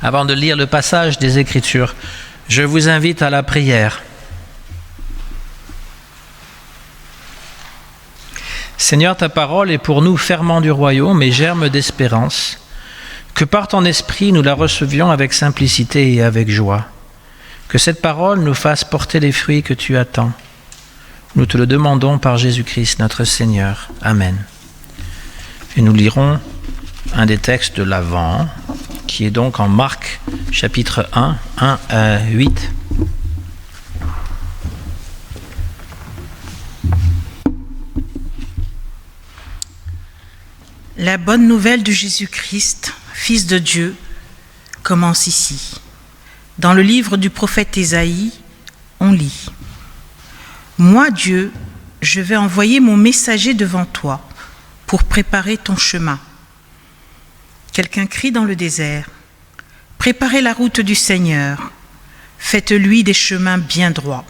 Avant de lire le passage des Écritures, je vous invite à la prière. Seigneur, ta parole est pour nous ferment du royaume et germe d'espérance. Que par ton esprit nous la recevions avec simplicité et avec joie. Que cette parole nous fasse porter les fruits que tu attends. Nous te le demandons par Jésus-Christ notre Seigneur. Amen. Et nous lirons un des textes de l'Avent, qui est donc en Marc, chapitre 1, 1 à 8. La bonne nouvelle de Jésus-Christ, Fils de Dieu, commence ici. Dans le livre du prophète Ésaïe, on lit « Moi, Dieu, je vais envoyer mon messager devant toi pour préparer ton chemin. » Quelqu'un crie dans le désert « Préparez la route du Seigneur, faites-lui des chemins bien droits. »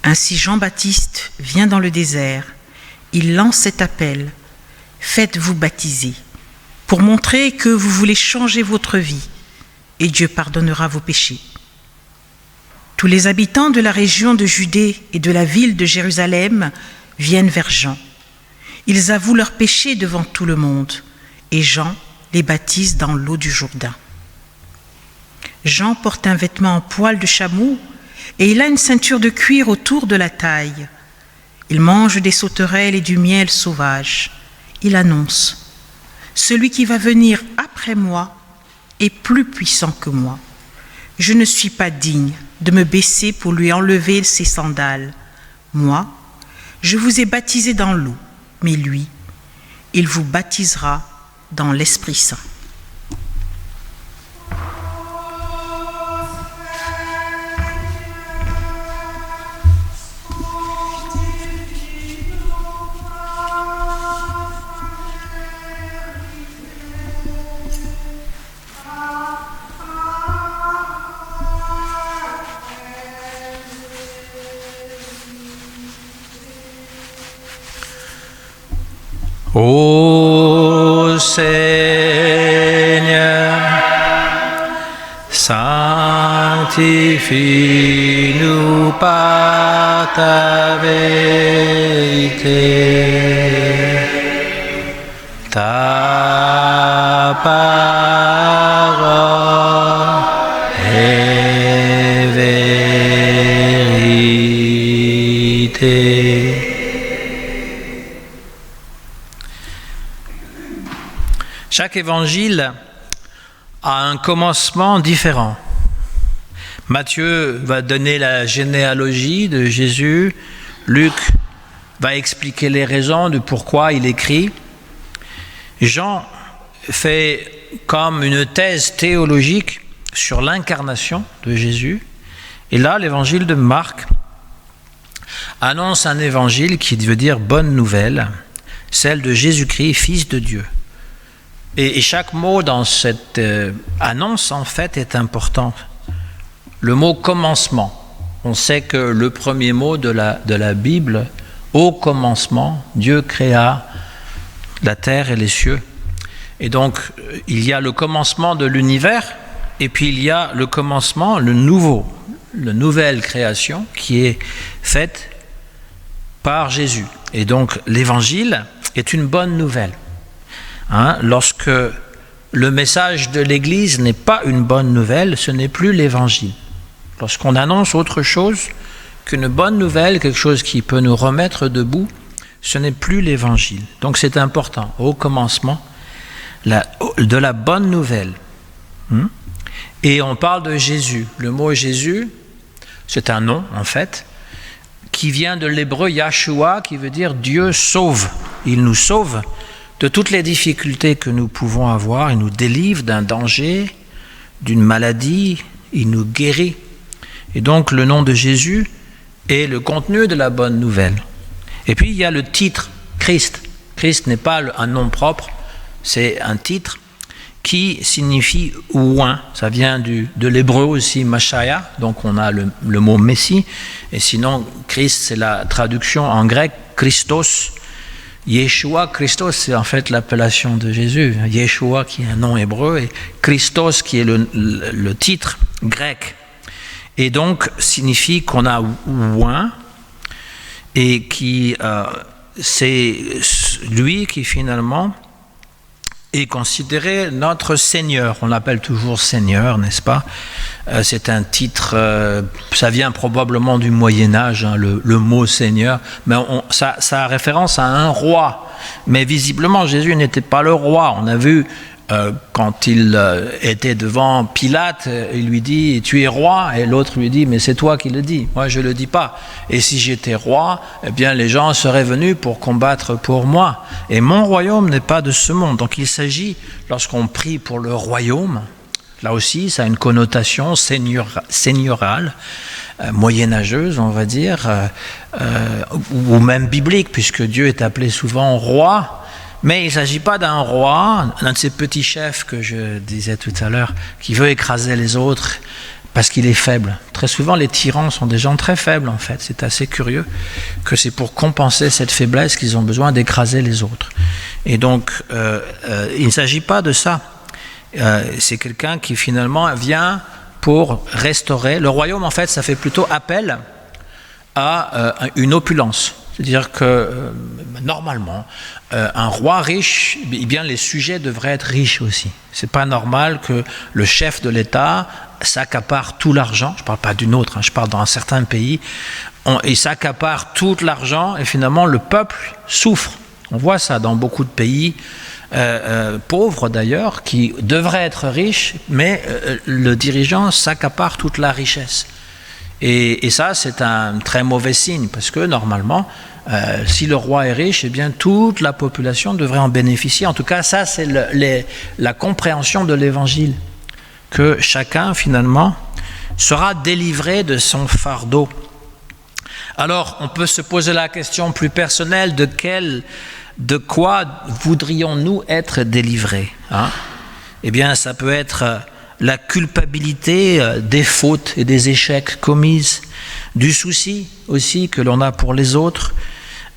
Ainsi Jean-Baptiste vient dans le désert, il lance cet appel « Faites-vous baptiser » pour montrer que vous voulez changer votre vie et Dieu pardonnera vos péchés. Tous les habitants de la région de Judée et de la ville de Jérusalem viennent vers Jean. Ils avouent leurs péchés devant tout le monde et Jean les baptise dans l'eau du Jourdain. Jean porte un vêtement en poil de chameau et il a une ceinture de cuir autour de la taille. Il mange des sauterelles et du miel sauvage. Il annonce « Celui qui va venir après moi est plus puissant que moi. Je ne suis pas digne de me baisser pour lui enlever ses sandales. Moi, je vous ai baptisé dans l'eau, mais lui, il vous baptisera dans l'Esprit Saint. » Ô Seigneur, sanctifie-nous par ta vérité. Ta parole est vérité. Chaque évangile a un commencement différent. Matthieu va donner la généalogie de Jésus. Luc va expliquer les raisons de pourquoi il écrit. Jean fait comme une thèse théologique sur l'incarnation de Jésus. Et là, l'évangile de Marc annonce un évangile qui veut dire bonne nouvelle, celle de Jésus-Christ, Fils de Dieu. Et chaque mot dans cette annonce, en fait, est important. Le mot « commencement », on sait que le premier mot de la Bible, « au commencement, Dieu créa la terre et les cieux ». Et donc, il y a le commencement de l'univers, et puis il y a le commencement, la nouvelle création qui est faite par Jésus. Et donc, l'Évangile est une bonne nouvelle. Lorsque le message de l'Église n'est pas une bonne nouvelle, ce n'est plus l'Évangile. Lorsqu'on annonce autre chose qu'une bonne nouvelle, quelque chose qui peut nous remettre debout, ce n'est plus l'Évangile. Donc c'est important, au commencement, de la bonne nouvelle. Et on parle de Jésus. Le mot Jésus, c'est un nom en fait, qui vient de l'hébreu Yahshua, qui veut dire Dieu sauve. Il nous sauve de toutes les difficultés que nous pouvons avoir. Il nous délivre d'un danger, d'une maladie, il nous guérit. Et donc le nom de Jésus est le contenu de la bonne nouvelle. Et puis il y a le titre, Christ. Christ n'est pas un nom propre, c'est un titre qui signifie oint. Ça vient de l'hébreu aussi, Machaya, donc on a le mot Messie. Et sinon, Christ, c'est la traduction en grec, Christos, Yeshua, Christos, c'est en fait l'appellation de Jésus. Yeshua qui est un nom hébreu et Christos qui est le titre grec. Et donc signifie qu'on a oint et qui c'est lui qui finalement est considéré notre Seigneur. On l'appelle toujours Seigneur, n'est-ce pas? C'est un titre, ça vient probablement du Moyen-Âge, hein, le mot Seigneur, mais ça a référence à un roi. Mais visiblement, Jésus n'était pas le roi. On a vu, quand il était devant Pilate, il lui dit « Tu es roi ?» et l'autre lui dit « Mais c'est toi qui le dis, moi je ne le dis pas. Et si j'étais roi, eh bien les gens seraient venus pour combattre pour moi. Et mon royaume n'est pas de ce monde. » Donc il s'agit, lorsqu'on prie pour le royaume, là aussi ça a une connotation seigneurale, moyenâgeuse on va dire, ou même biblique, puisque Dieu est appelé souvent roi. Mais il ne s'agit pas d'un roi, d'un de ces petits chefs que je disais tout à l'heure, qui veut écraser les autres parce qu'il est faible. Très souvent, les tyrans sont des gens très faibles, en fait. C'est assez curieux que c'est pour compenser cette faiblesse qu'ils ont besoin d'écraser les autres. Et donc, il ne s'agit pas de ça. C'est quelqu'un qui, finalement, vient pour restaurer. Le royaume, en fait, ça fait plutôt appel à une opulence. C'est-à-dire que, normalement, un roi riche, eh bien, les sujets devraient être riches aussi. Ce n'est pas normal que le chef de l'État s'accapare tout l'argent. Je ne parle pas d'une autre, hein, je parle dans un certain pays. Il s'accapare tout l'argent et finalement, le peuple souffre. On voit ça dans beaucoup de pays, pauvres d'ailleurs, qui devraient être riches, mais le dirigeant s'accapare toute la richesse. Et ça, c'est un très mauvais signe, parce que normalement, si le roi est riche, eh bien toute la population devrait en bénéficier. En tout cas, ça, c'est la compréhension de l'Évangile, que chacun, finalement, sera délivré de son fardeau. Alors, on peut se poser la question plus personnelle, de quoi voudrions-nous être délivrés, hein? Eh bien, ça peut être la culpabilité des fautes et des échecs commises, du souci aussi que l'on a pour les autres,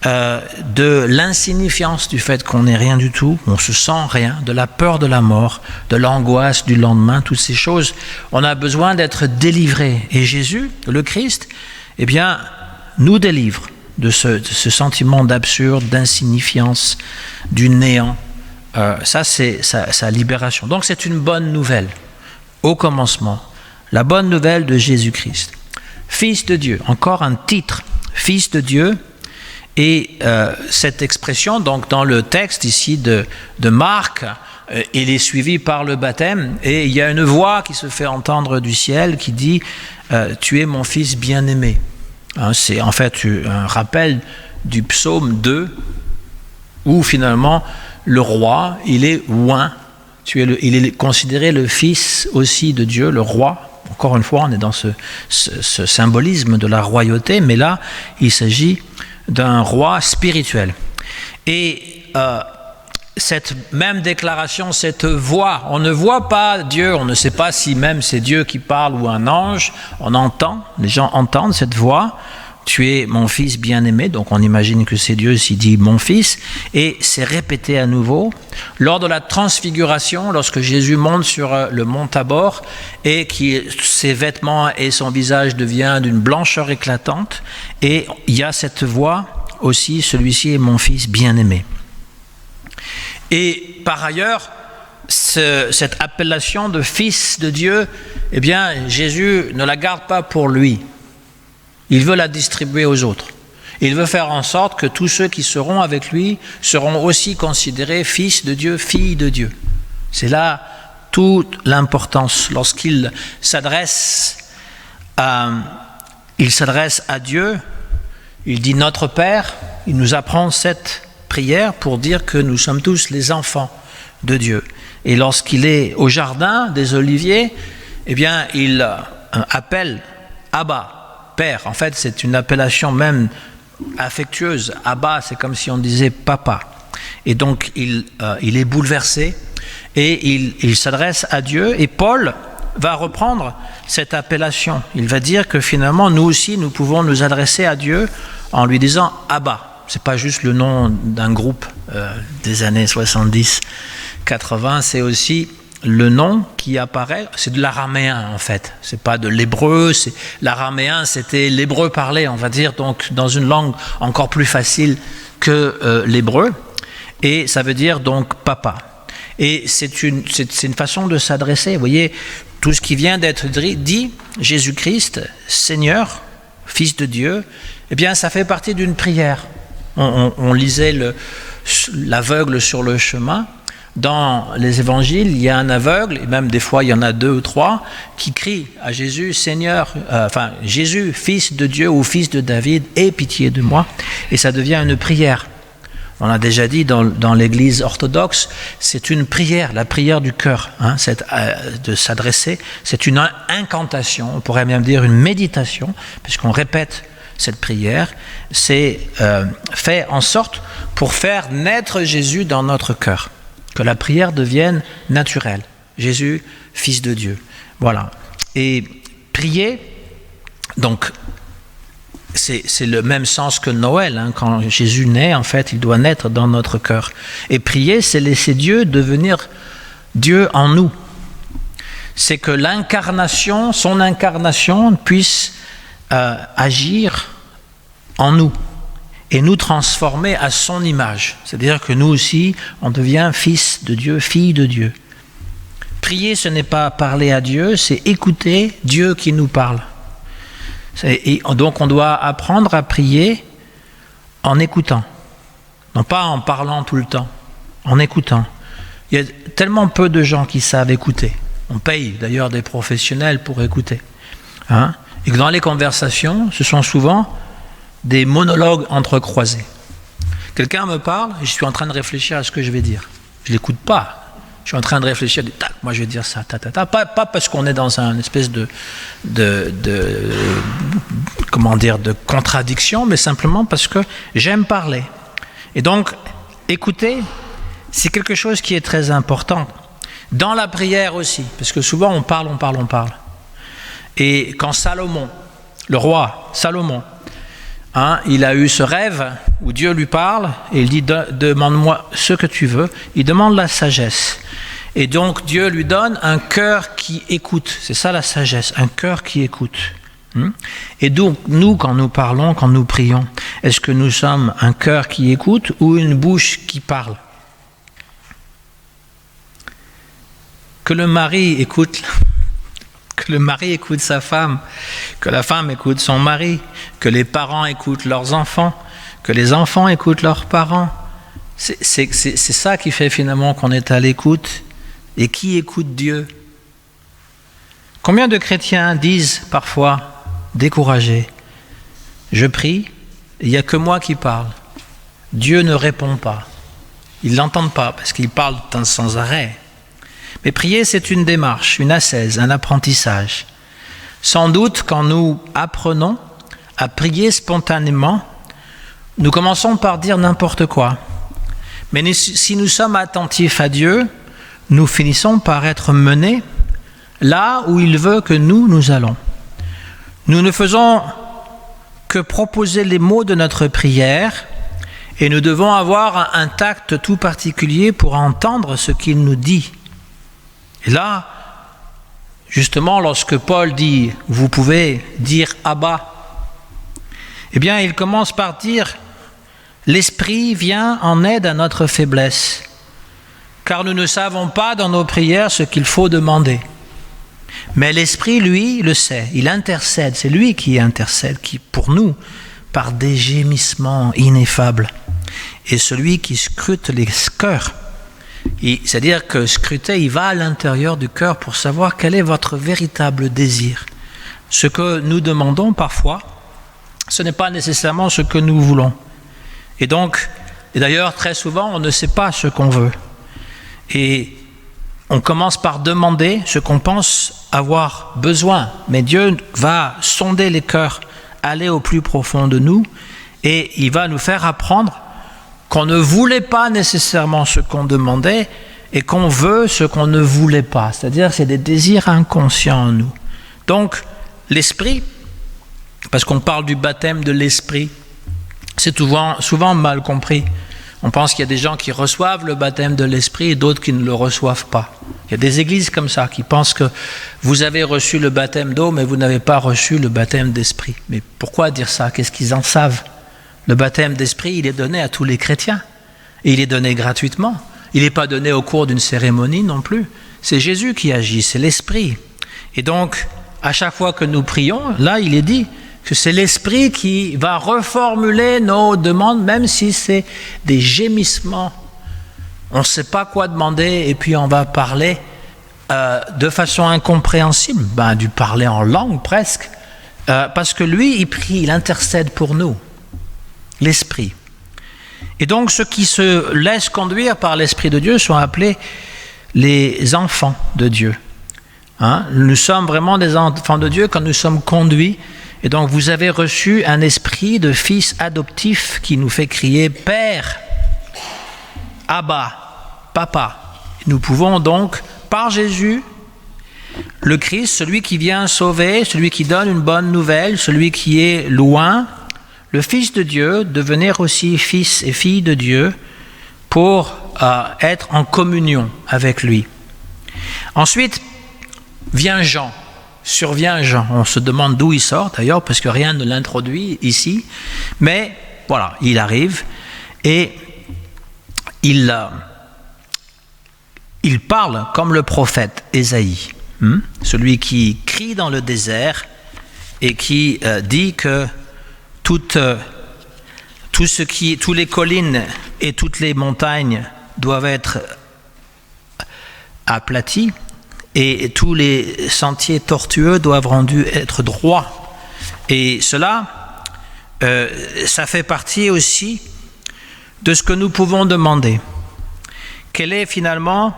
de l'insignifiance du fait qu'on n'est rien du tout, on se sent rien, de la peur de la mort, de l'angoisse du lendemain, toutes ces choses. On a besoin d'être délivré. Et Jésus, le Christ, eh bien, nous délivre de ce sentiment d'absurde, d'insignifiance, du néant. Ça, c'est sa libération. Donc, c'est une bonne nouvelle. Au commencement, la bonne nouvelle de Jésus-Christ. Fils de Dieu, encore un titre, Fils de Dieu. Et cette expression, donc dans le texte ici de Marc, il est suivi par le baptême. Et il y a une voix qui se fait entendre du ciel qui dit « Tu es mon fils bien-aimé ». C'est en fait un rappel du psaume 2, où finalement le roi, il est oint. Il est considéré le fils aussi de Dieu, le roi. Encore une fois, on est dans ce symbolisme de la royauté, mais là, il s'agit d'un roi spirituel. Et cette même déclaration, cette voix, on ne voit pas Dieu, on ne sait pas si même c'est Dieu qui parle ou un ange, on entend, les gens entendent cette voix. Tu es mon fils bien-aimé, donc on imagine que c'est Dieu s'il dit mon fils, et c'est répété à nouveau lors de la transfiguration, lorsque Jésus monte sur le mont Tabor et ses vêtements et son visage deviennent d'une blancheur éclatante, et il y a cette voix aussi, celui-ci est mon fils bien-aimé. Et par ailleurs, cette appellation de fils de Dieu, eh bien Jésus ne la garde pas pour lui. Il veut la distribuer aux autres. Il veut faire en sorte que tous ceux qui seront avec lui seront aussi considérés fils de Dieu, filles de Dieu. C'est là toute l'importance. Lorsqu'il s'adresse à Dieu, il dit notre Père, il nous apprend cette prière pour dire que nous sommes tous les enfants de Dieu. Et lorsqu'il est au jardin des Oliviers, eh bien, il appelle Abba, Père. En fait, c'est une appellation même affectueuse. Abba, c'est comme si on disait papa. Et donc, il est bouleversé et il s'adresse à Dieu. Et Paul va reprendre cette appellation. Il va dire que finalement, nous aussi, nous pouvons nous adresser à Dieu en lui disant Abba. c'est pas juste le nom d'un groupe des années 70-80, c'est aussi le nom qui apparaît, c'est de l'araméen en fait, c'est pas de l'hébreu, l'araméen c'était l'hébreu parlé, on va dire, donc dans une langue encore plus facile que l'hébreu, et ça veut dire donc papa. Et c'est une façon de s'adresser, vous voyez, tout ce qui vient d'être dit, Jésus-Christ, Seigneur, Fils de Dieu, eh bien ça fait partie d'une prière. On lisait l'aveugle sur le chemin. Dans les évangiles, il y a un aveugle, et même des fois il y en a 2 ou 3, qui crient à Jésus, Seigneur, Jésus, Fils de Dieu ou Fils de David, aie pitié de moi. Et ça devient une prière. On l'a déjà dit dans l'Église orthodoxe, c'est une prière, la prière du cœur, de s'adresser. C'est une incantation, on pourrait même dire une méditation, puisqu'on répète cette prière. C'est fait en sorte pour faire naître Jésus dans notre cœur. Que la prière devienne naturelle. Jésus, Fils de Dieu. Voilà. Et prier, donc, c'est le même sens que Noël. Quand Jésus naît, en fait, il doit naître dans notre cœur. Et prier, c'est laisser Dieu devenir Dieu en nous. C'est que son incarnation puisse agir en nous et nous transformer à son image. C'est-à-dire que nous aussi, on devient fils de Dieu, fille de Dieu. Prier, ce n'est pas parler à Dieu, c'est écouter Dieu qui nous parle. Et donc on doit apprendre à prier en écoutant. Non pas en parlant tout le temps, en écoutant. Il y a tellement peu de gens qui savent écouter. On paye d'ailleurs des professionnels pour écouter. Et que dans les conversations, ce sont souvent des monologues entrecroisés. Quelqu'un me parle et je suis en train de réfléchir à ce que je vais dire. Je ne l'écoute pas. Je suis en train de réfléchir, moi je vais dire ça, Pas parce qu'on est dans un espèce de contradiction, mais simplement parce que j'aime parler. Et donc, écouter, c'est quelque chose qui est très important. Dans la prière aussi, parce que souvent on parle. Et quand Salomon, le roi Salomon, il a eu ce rêve où Dieu lui parle et il dit demande-moi ce que tu veux. Il demande la sagesse. Et donc Dieu lui donne un cœur qui écoute. C'est ça la sagesse, un cœur qui écoute. Et donc nous, quand nous parlons, quand nous prions, est-ce que nous sommes un cœur qui écoute ou une bouche qui parle? Que le mari écoute sa femme, que la femme écoute son mari, que les parents écoutent leurs enfants, que les enfants écoutent leurs parents. C'est ça qui fait finalement qu'on est à l'écoute. Et qui écoute Dieu? Combien de chrétiens disent parfois, découragés, je prie, il n'y a que moi qui parle. Dieu ne répond pas. Ils ne l'entendent pas parce qu'il parle sans arrêt. Mais prier, c'est une démarche, une ascèse, un apprentissage. Sans doute, quand nous apprenons à prier spontanément, nous commençons par dire n'importe quoi. Mais si nous sommes attentifs à Dieu, nous finissons par être menés là où il veut que nous allons. Nous ne faisons que proposer les mots de notre prière et nous devons avoir un tact tout particulier pour entendre ce qu'il nous dit. Et là, justement, lorsque Paul dit « vous pouvez dire Abba », eh bien, il commence par dire « l'Esprit vient en aide à notre faiblesse ». Car nous ne savons pas dans nos prières ce qu'il faut demander. Mais l'Esprit, lui, le sait. Il intercède. C'est lui qui intercède, qui pour nous, par des gémissements ineffables. Et celui qui scrute les cœurs, c'est-à-dire que scruter, il va à l'intérieur du cœur pour savoir quel est votre véritable désir. Ce que nous demandons parfois, ce n'est pas nécessairement ce que nous voulons. Et d'ailleurs, très souvent, on ne sait pas ce qu'on veut. Et on commence par demander ce qu'on pense avoir besoin. Mais Dieu va sonder les cœurs, aller au plus profond de nous, et il va nous faire apprendre qu'on ne voulait pas nécessairement ce qu'on demandait et qu'on veut ce qu'on ne voulait pas. C'est-à-dire c'est des désirs inconscients en nous. Donc l'esprit, parce qu'on parle du baptême de l'esprit, C'est souvent mal compris. On pense qu'il y a des gens qui reçoivent le baptême de l'Esprit et d'autres qui ne le reçoivent pas. Il y a des églises comme ça qui pensent que vous avez reçu le baptême d'eau, mais vous n'avez pas reçu le baptême d'Esprit. Mais pourquoi dire ça? Qu'est-ce qu'ils en savent? Le baptême d'Esprit, il est donné à tous les chrétiens. Et il est donné gratuitement. Il n'est pas donné au cours d'une cérémonie non plus. C'est Jésus qui agit, c'est l'Esprit. Et donc, à chaque fois que nous prions, là, il est dit que c'est l'Esprit qui va reformuler nos demandes, même si c'est des gémissements. On ne sait pas quoi demander et puis on va parler de façon incompréhensible, du parler en langue presque, parce que lui, il prie, il intercède pour nous, l'Esprit. Et donc, ceux qui se laissent conduire par l'Esprit de Dieu sont appelés les enfants de Dieu. Nous sommes vraiment des enfants de Dieu quand nous sommes conduits. Et donc, vous avez reçu un esprit de fils adoptif qui nous fait crier « Père »,« Abba »,« Papa ». Nous pouvons donc, par Jésus, le Christ, celui qui vient sauver, celui qui donne une bonne nouvelle, celui qui est loin, le Fils de Dieu, devenir aussi fils et fille de Dieu pour être en communion avec lui. Ensuite, survient Jean. On se demande d'où il sort d'ailleurs, parce que rien ne l'introduit ici. Mais voilà, il arrive et il parle comme le prophèt Ésaïe, celui qui crie dans le désert et qui dit que toutes les collines et toutes les montagnes doivent être aplaties et tous les sentiers tortueux doivent être droits. Et cela, ça fait partie aussi de ce que nous pouvons demander. Quelle est finalement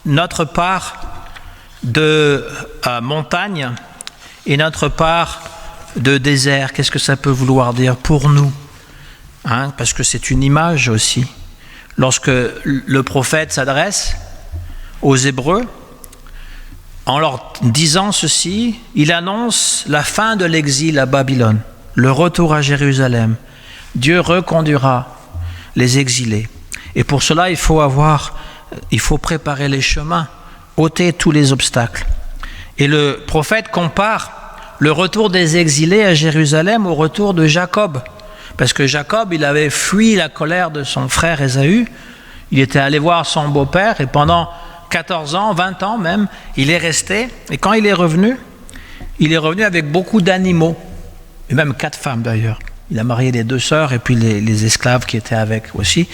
notre part de montagne et notre part de désert? Qu'est-ce que ça peut vouloir dire pour nous? Parce que c'est une image aussi. Lorsque le prophète s'adresse aux Hébreux, en leur disant ceci, il annonce la fin de l'exil à Babylone, le retour à Jérusalem. Dieu reconduira les exilés. Et pour cela, il faut préparer les chemins, ôter tous les obstacles. Et le prophète compare le retour des exilés à Jérusalem au retour de Jacob. Parce que Jacob, il avait fui la colère de son frère Ésaü. Il était allé voir son beau-père et pendant 14 ans, 20 ans même, il est resté. Et quand il est revenu avec beaucoup d'animaux, et même 4 femmes d'ailleurs. Il a marié les 2 sœurs et puis les esclaves qui étaient avec aussi.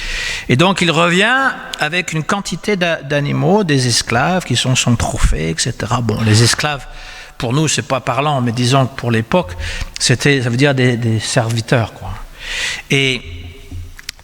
Et donc il revient avec une quantité d'animaux, des esclaves qui sont son trophée, etc. Bon, les esclaves, pour nous, c'est pas parlant, mais disons que pour l'époque, ça veut dire des serviteurs, quoi. Et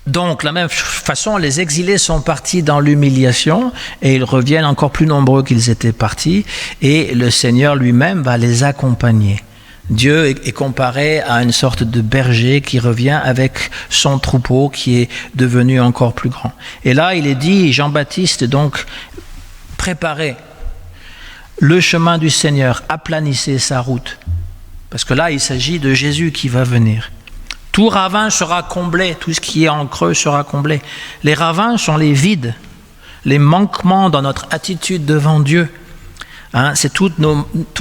donc, de la même façon, les exilés sont partis dans l'humiliation et ils reviennent encore plus nombreux qu'ils étaient partis et le Seigneur lui-même va les accompagner. Dieu est comparé à une sorte de berger qui revient avec son troupeau qui est devenu encore plus grand. Et là, il est dit, Jean-Baptiste, donc, préparez le chemin du Seigneur, aplanissez sa route. Parce que là, il s'agit de Jésus qui va venir. Tout ravin sera comblé, tout ce qui est en creux sera comblé. Les ravins sont les vides, les manquements dans notre attitude devant Dieu. C'est tout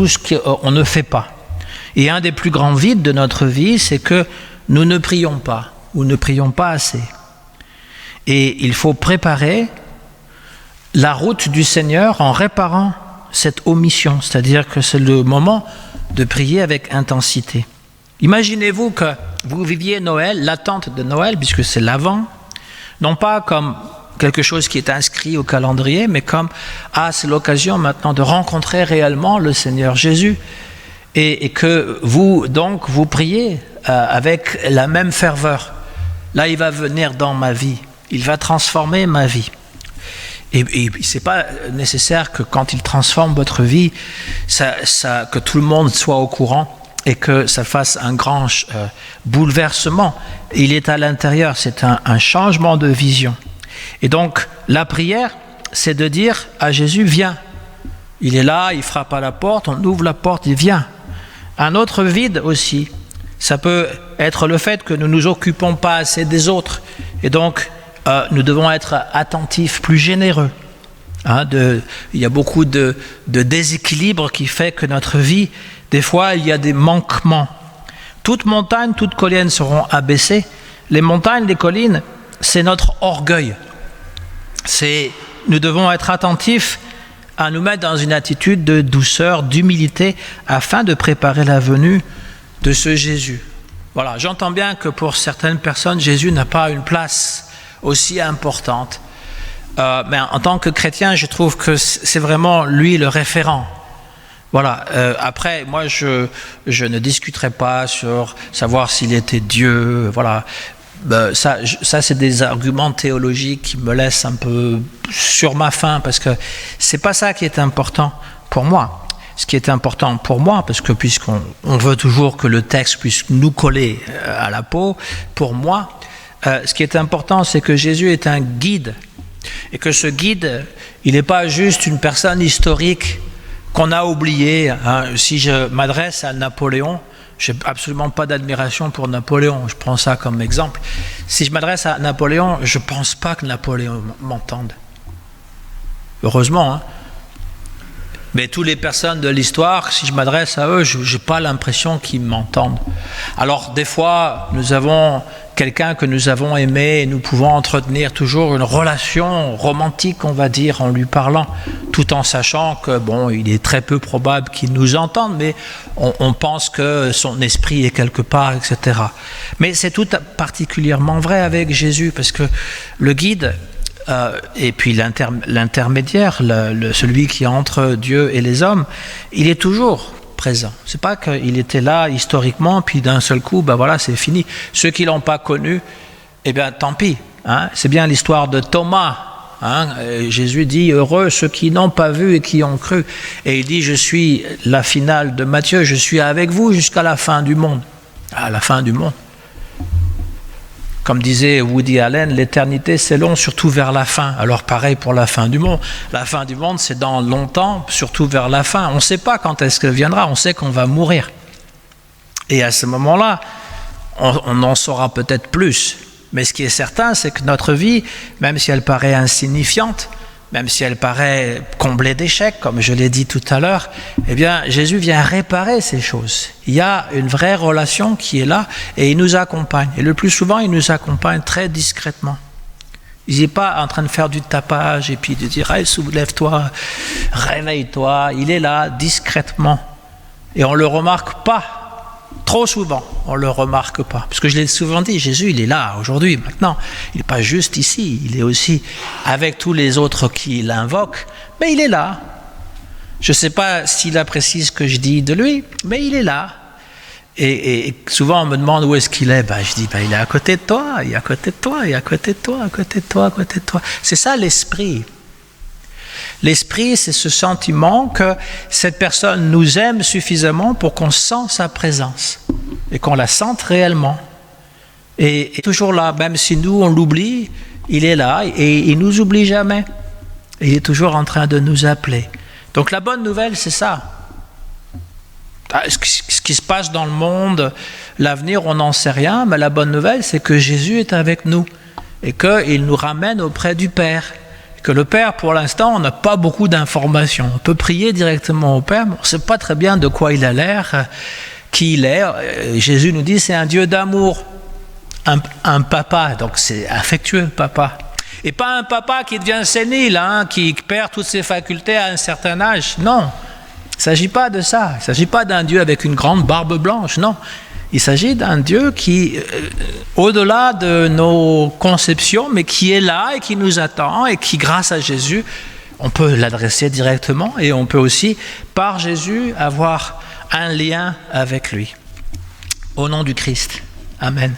ce qu'on ne fait pas. Et un des plus grands vides de notre vie, c'est que nous ne prions pas, ou ne prions pas assez. Et il faut préparer la route du Seigneur en réparant cette omission, c'est-à-dire que c'est le moment de prier avec intensité. Imaginez-vous que vous viviez Noël, l'attente de Noël, puisque c'est l'Avent, non pas comme quelque chose qui est inscrit au calendrier, mais comme c'est l'occasion maintenant de rencontrer réellement le Seigneur Jésus. Et que vous priez avec la même ferveur. Là, il va venir dans ma vie. Il va transformer ma vie. Et ce n'est pas nécessaire que quand il transforme votre vie, que tout le monde soit au courant et que ça fasse un grand bouleversement. Il est à l'intérieur, c'est un changement de vision. Et donc, la prière, c'est de dire à Jésus, viens. Il est là, il frappe à la porte, on ouvre la porte, il vient. Un autre vide aussi, Ça peut être le fait que nous ne nous occupons pas assez des autres. Et donc, nous devons être attentifs, plus généreux. Il y a beaucoup de déséquilibre qui fait que notre vie, des fois, il y a des manquements. Toute montagne, toute colline seront abaissées. Les montagnes, les collines, c'est notre orgueil. Nous devons être attentifs à nous mettre dans une attitude de douceur, d'humilité, afin de préparer la venue de ce Jésus. Voilà, j'entends bien que pour certaines personnes, Jésus n'a pas une place aussi importante. Mais en tant que chrétien, je trouve que c'est vraiment lui le référent. Voilà. Après, moi, je ne discuterai pas sur savoir s'il était Dieu. Voilà. Ça, c'est des arguments théologiques qui me laissent un peu sur ma faim, parce que c'est pas ça qui est important pour moi. Ce qui est important pour moi, parce que puisqu'on veut toujours que le texte puisse nous coller à la peau, pour moi, ce qui est important, c'est que Jésus est un guide. Et que ce guide, il n'est pas juste une personne historique qu'on a oubliée. Si je m'adresse à Napoléon, je n'ai absolument pas d'admiration pour Napoléon, je prends ça comme exemple. Si je m'adresse à Napoléon, je ne pense pas que Napoléon m'entende. Heureusement, Mais toutes les personnes de l'histoire, si je m'adresse à eux, je n'ai pas l'impression qu'ils m'entendent. Alors des fois, nous avons quelqu'un que nous avons aimé et nous pouvons entretenir toujours une relation romantique, on va dire, en lui parlant, tout en sachant que, il est très peu probable qu'il nous entende, mais on pense que son esprit est quelque part, etc. Mais c'est tout particulièrement vrai avec Jésus, parce que le guide, et puis l'intermédiaire, celui qui est entre Dieu et les hommes, il est toujours présent. C'est pas qu'il était là historiquement, puis d'un seul coup, c'est fini. Ceux qui l'ont pas connu, tant pis. C'est bien l'histoire de Thomas. Jésus dit, heureux ceux qui n'ont pas vu et qui ont cru. Et il dit, je suis la finale de Matthieu, je suis avec vous jusqu'à la fin du monde. À la fin du monde. Comme disait Woody Allen, l'éternité c'est long, surtout vers la fin. Alors pareil pour la fin du monde. La fin du monde c'est dans longtemps, surtout vers la fin. On ne sait pas quand est-ce qu'elle viendra, on sait qu'on va mourir. Et à ce moment-là, on en saura peut-être plus. Mais ce qui est certain, c'est que notre vie, même si elle paraît insignifiante, même si elle paraît comblée d'échecs, comme je l'ai dit tout à l'heure, Jésus vient réparer ces choses. Il y a une vraie relation qui est là et il nous accompagne. Et le plus souvent, il nous accompagne très discrètement. Il n'est pas en train de faire du tapage et puis de dire « soulève-toi, réveille-toi ». Il est là discrètement et on ne le remarque pas. Trop souvent, on ne le remarque pas. Parce que je l'ai souvent dit, Jésus, il est là, aujourd'hui, maintenant. Il n'est pas juste ici, il est aussi avec tous les autres qui l'invoquent, mais il est là. Je ne sais pas s'il apprécie ce que je dis de lui, mais il est là. Et souvent, on me demande où est-ce qu'il est. Je dis, il est à côté de toi, il est à côté de toi, il est à côté de toi, à côté de toi, à côté de toi. C'est ça l'esprit. L'esprit, c'est ce sentiment que cette personne nous aime suffisamment pour qu'on sente sa présence et qu'on la sente réellement. Et toujours là, même si nous, on l'oublie, il est là et il ne nous oublie jamais. Et il est toujours en train de nous appeler. Donc la bonne nouvelle, c'est ça. Ce qui se passe dans le monde, l'avenir, on n'en sait rien, mais la bonne nouvelle, c'est que Jésus est avec nous et qu'il nous ramène auprès du Père. Que le Père, pour l'instant, on n'a pas beaucoup d'informations. On peut prier directement au Père, mais on ne sait pas très bien de quoi il a l'air, qui il est. Jésus nous dit c'est un Dieu d'amour, un papa, donc c'est affectueux le papa. Et pas un papa qui devient sénile, qui perd toutes ses facultés à un certain âge. Non, il ne s'agit pas de ça. Il ne s'agit pas d'un Dieu avec une grande barbe blanche, non. Il s'agit d'un Dieu qui, au-delà de nos conceptions, mais qui est là et qui nous attend et qui, grâce à Jésus, on peut l'adresser directement et on peut aussi, par Jésus, avoir un lien avec lui. Au nom du Christ. Amen.